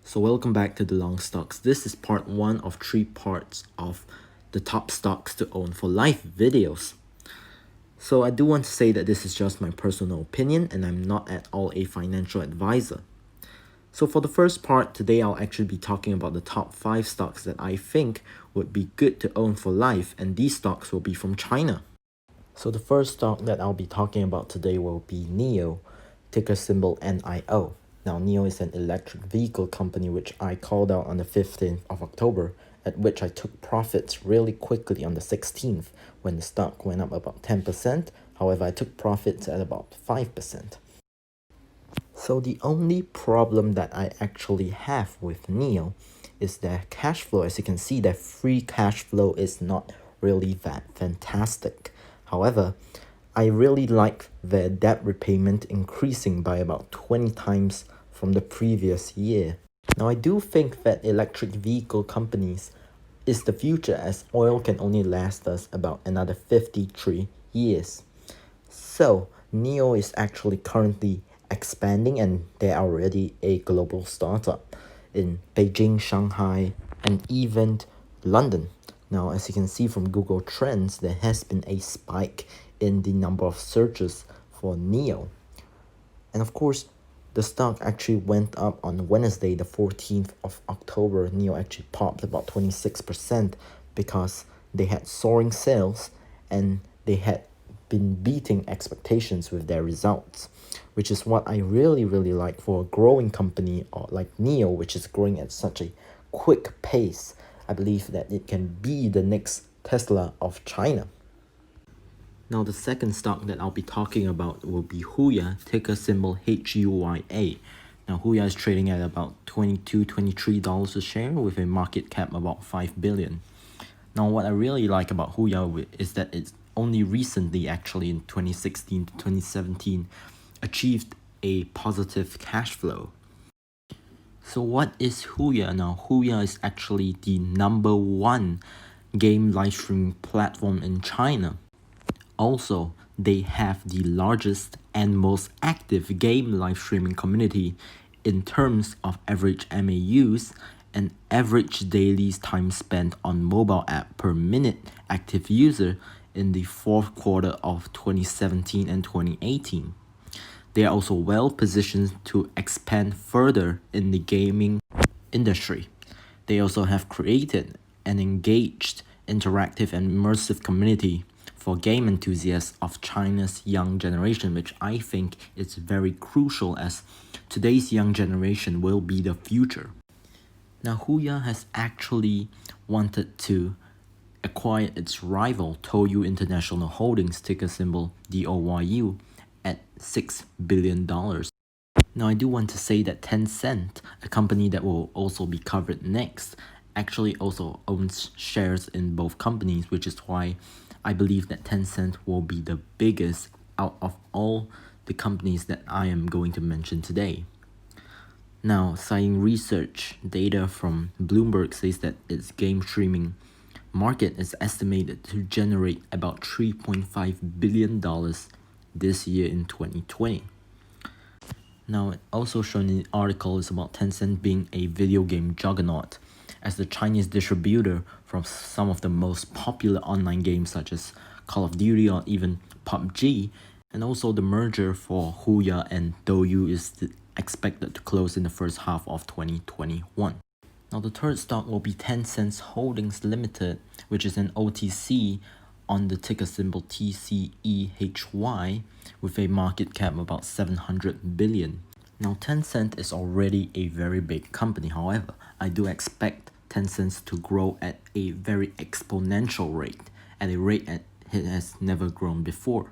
So welcome back to TheLongStocks. This is part 1 of 3 parts of the top stocks to own for life videos. So I do want to say that this is just my personal opinion and I'm not at all a financial advisor. So for the first part, today I'll actually be talking about the top 5 stocks that I think would be good to own for life, and these stocks will be from China. So the first stock that I'll be talking about today will be NIO, ticker symbol NIO. Now, NIO is an electric vehicle company which I called out on the 15th of October, at which I took profits really quickly on the 16th when the stock went up about 10%. However, I took profits at about 5%. So the only problem that I actually have with NIO is their cash flow. As you can see, their free cash flow is not really that fantastic. However, I really like their debt repayment increasing by about 20 times from the previous year. Now, I do think that electric vehicle companies is the future, as oil can only last us about another 53 years. So, NIO is actually currently expanding, and they are already a global startup in Beijing, Shanghai, and even London. Now, as you can see from Google Trends, there has been a spike in the number of searches for NIO. And of course, the stock actually went up on Wednesday, the 14th of October. NIO actually popped about 26% because they had soaring sales and they had been beating expectations with their results, which is what I really like for a growing company like NIO, which is growing at such a quick pace. I believe that it can be the next Tesla of China. Now, the second stock that I'll be talking about will be Huya, ticker symbol HUYA. Now, Huya is trading at about $22, $23 a share with a market cap about 5 billion. Now, what I really like about Huya is that it's only recently, actually in 2016 to 2017, achieved a positive cash flow. So what is Huya now? Huya is actually the #1 game live streaming platform in China. Also, they have the largest and most active game live streaming community in terms of average MAUs and average daily time spent on mobile app per minute active user in the fourth quarter of 2017 and 2018. They are also well positioned to expand further in the gaming industry. They also have created an engaged, interactive, and immersive community for game enthusiasts of China's young generation, which I think is very crucial, as today's young generation will be the future. Now, Huya has actually wanted to acquire its rival DOYU International Holdings, ticker symbol DOYU, at $6 billion. Now, I do want to say that Tencent, a company that will also be covered next, actually also owns shares in both companies, which is why I believe that Tencent will be the biggest out of all the companies that I am going to mention today. Now, citing research data from Bloomberg says that its game streaming market is estimated to generate about $3.5 billion this year in 2020. Now, it also shown in the article is about Tencent being a video game juggernaut, as the Chinese distributor from some of the most popular online games such as Call of Duty or even PUBG, and also the merger for Huya and DOYU is expected to close in the first half of 2021. Now, the third stock will be Tencent Holdings Limited, which is an OTC on the ticker symbol TCEHY with a market cap of about 700 billion. Now, Tencent is already a very big company. However, I do expect Tencent to grow at a very exponential rate, at a rate that it has never grown before.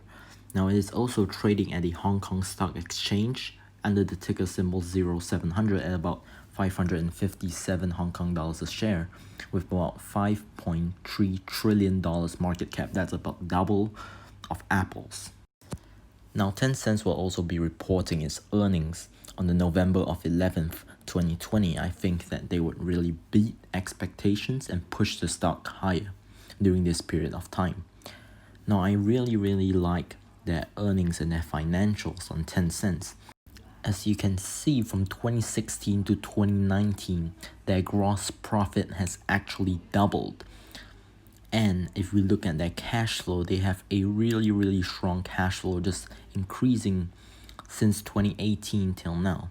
Now, it is also trading at the Hong Kong Stock Exchange under the ticker symbol 0700 at about 557 Hong Kong dollars a share, with about $5.3 trillion market cap. That's about double of Apple's. Now, Tencent will also be reporting its earnings on the November of 11th, 2020. I think that they would really beat expectations and push the stock higher during this period of time. Now, I really like their earnings and their financials on Tencent, As you can see, from 2016 to 2019, their gross profit has actually doubled. And if we look at their cash flow, they have a really strong cash flow, just increasing since 2018 till now.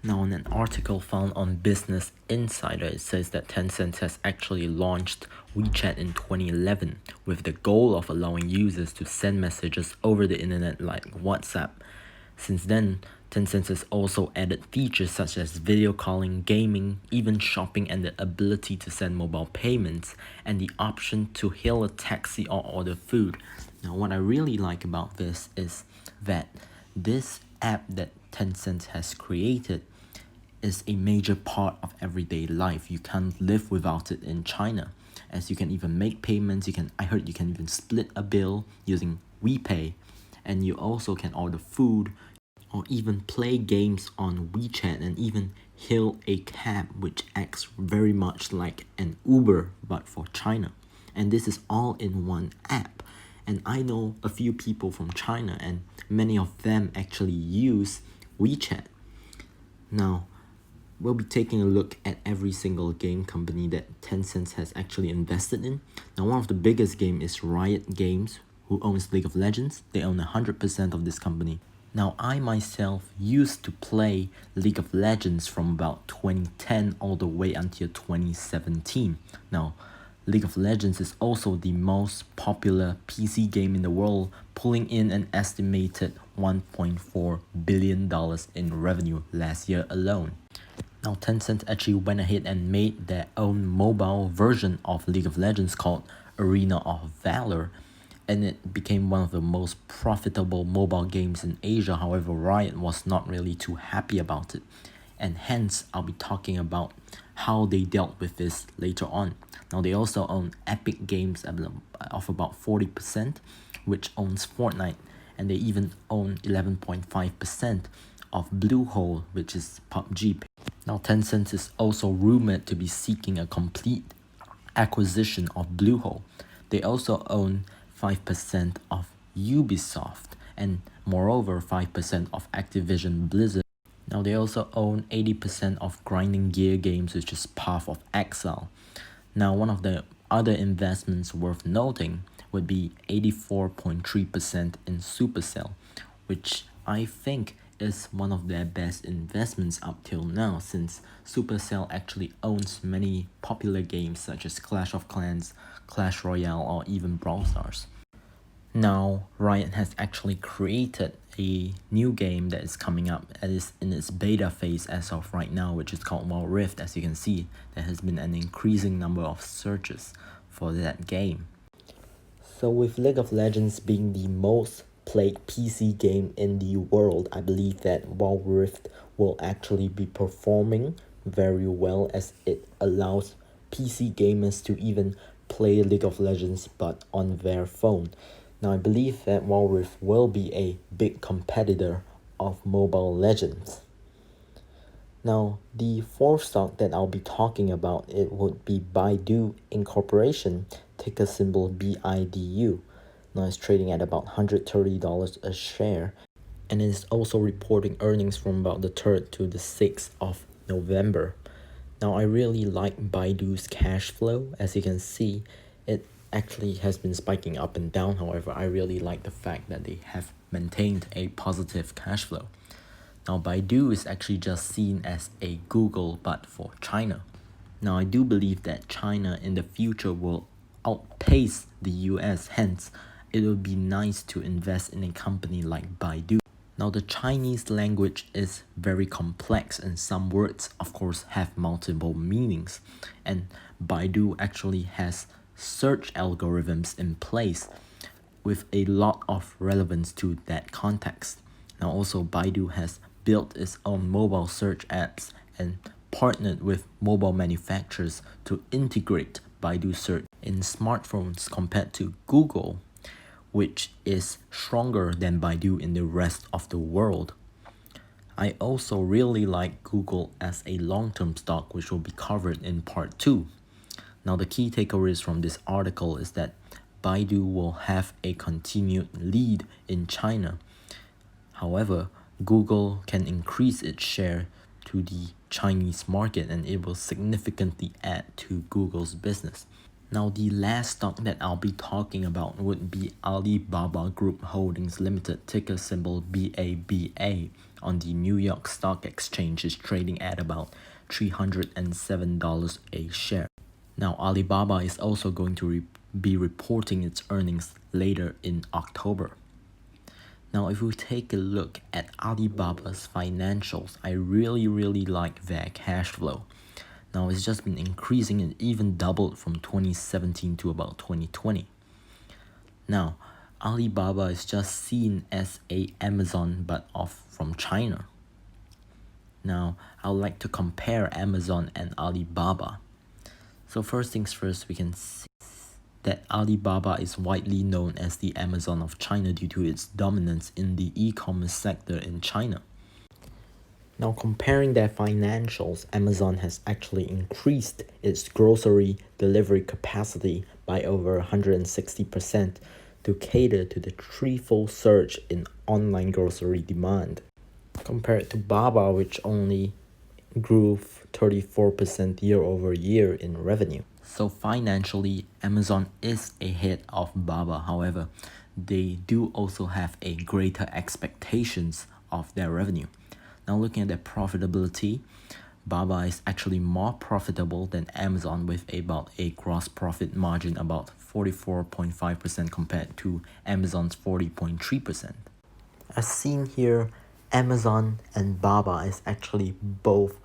Now, in an article found on Business Insider, it says that Tencent has actually launched WeChat in 2011 with the goal of allowing users to send messages over the internet like WhatsApp. Since then, Tencent has also added features such as video calling, gaming, even shopping, and the ability to send mobile payments, and the option to hail a taxi or order food. Now, what I really like about this is that this app that Tencent has created is a major part of everyday life. You can't live without it in China, as you can even make payments. I heard you can even split a bill using WePay, and you also can order food or even play games on WeChat and even hail a cab, which acts very much like an Uber but for China. And this is all in one app. And I know a few people from China, and many of them actually use WeChat. Now, we'll be taking a look at every single game company that Tencent has actually invested in. Now, one of the biggest game is Riot Games, who owns League of Legends. They own 100% of this company. Now, I myself used to play League of Legends from about 2010 all the way until 2017. Now, League of Legends is also the most popular PC game in the world, pulling in an estimated $1.4 billion in revenue last year alone. Now, Tencent actually went ahead and made their own mobile version of League of Legends called Arena of Valor, and it became one of the most profitable mobile games in Asia. However, Riot was not really too happy about it, and hence I'll be talking about how they dealt with this later on. Now, they also own Epic Games of about 40%, which owns Fortnite, and they even own 11.5% of Bluehole, which is PUBG. Now, Tencent is also rumored to be seeking a complete acquisition of Bluehole. They also own 5% of Ubisoft, and moreover 5% of Activision Blizzard. Now, they also own 80% of Grinding Gear Games, which is Path of Exile. Now, one of the other investments worth noting would be 84.3% in Supercell, which I think is one of their best investments up till now, since Supercell actually owns many popular games such as Clash of Clans, Clash Royale, or even Brawl Stars. Now, Riot has actually created a new game that is coming up and is in its beta phase as of right now, which is called Wild Rift. As you can see, there has been an increasing number of searches for that game. So with League of Legends being the most played PC game in the world, I believe that Wild Rift will actually be performing very well, as it allows PC gamers to even play League of Legends but on their phone. Now, I believe that Wild Rift will be a big competitor of Mobile Legends. Now, the fourth stock that I'll be talking about, it would be Baidu Incorporation, ticker symbol BIDU. Now, it's trading at about $130 a share, and it is also reporting earnings from about the 3rd to the 6th of November. Now, I really like Baidu's cash flow. As you can see, it actually has been spiking up and down. However, I really like the fact that they have maintained a positive cash flow. Now, Baidu is actually just seen as a Google but for China. Now, I do believe that China in the future will outpace the US, hence it would be nice to invest in a company like Baidu. Now, the Chinese language is very complex, and some words of course have multiple meanings, and Baidu actually has search algorithms in place with a lot of relevance to that context. Now, also Baidu has built its own mobile search apps and partnered with mobile manufacturers to integrate Baidu search in smartphones compared to Google, which is stronger than Baidu in the rest of the world. I also really like Google as a long-term stock, which will be covered in part 2. Now, the key takeaways from this article is that Baidu will have a continued lead in China. However, Google can increase its share to the Chinese market, and it will significantly add to Google's business. Now, the last stock that I'll be talking about would be Alibaba Group Holdings Limited, ticker symbol BABA, on the New York Stock Exchange, is trading at about $307 a share. Now, Alibaba is also going to be reporting its earnings later in October. Now, if we take a look at Alibaba's financials, I really like their cash flow. Now, it's just been increasing and even doubled from 2017 to about 2020. Now, Alibaba is just seen as a Amazon but from China. Now, I would like to compare Amazon and Alibaba. So first things first, we can see that Alibaba is widely known as the Amazon of China due to its dominance in the e-commerce sector in China. Now, comparing their financials, Amazon has actually increased its grocery delivery capacity by over 160% to cater to the threefold surge in online grocery demand, compared to Baba, which only grew 34% year over year in revenue. So financially, Amazon is ahead of Baba. However, they do also have a greater expectations of their revenue. Now, looking at their profitability, Baba is actually more profitable than Amazon with about a gross profit margin about 44.5% compared to Amazon's 40.3%. As seen here, Amazon and Baba is actually both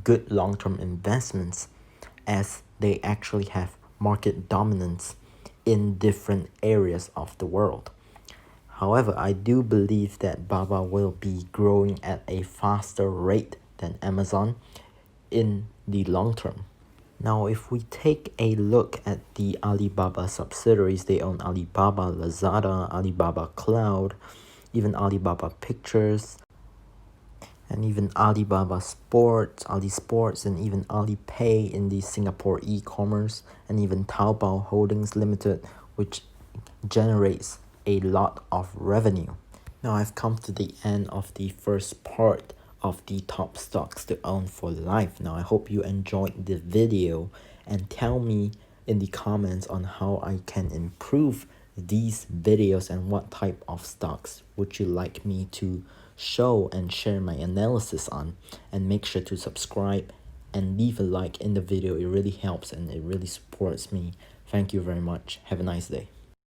good long-term investments, as they actually have market dominance in different areas of the world. However, I do believe that Baba will be growing at a faster rate than Amazon in the long term. Now, if we take a look at the Alibaba subsidiaries, they own Alibaba, Lazada, Alibaba Cloud, even Alibaba Pictures, and even Alibaba Sports, AliSports, and even Alipay in the Singapore e-commerce, and even Taobao Holdings Limited, which generates a lot of revenue. Now, I've come to the end of the first part of the top stocks to own for life. Now, I hope you enjoyed the video, and tell me in the comments on how I can improve these videos and what type of stocks would you like me to show and share my analysis on. And make sure to subscribe and leave a like in the video. It really helps and it really supports me. Thank you very much. Have a nice day.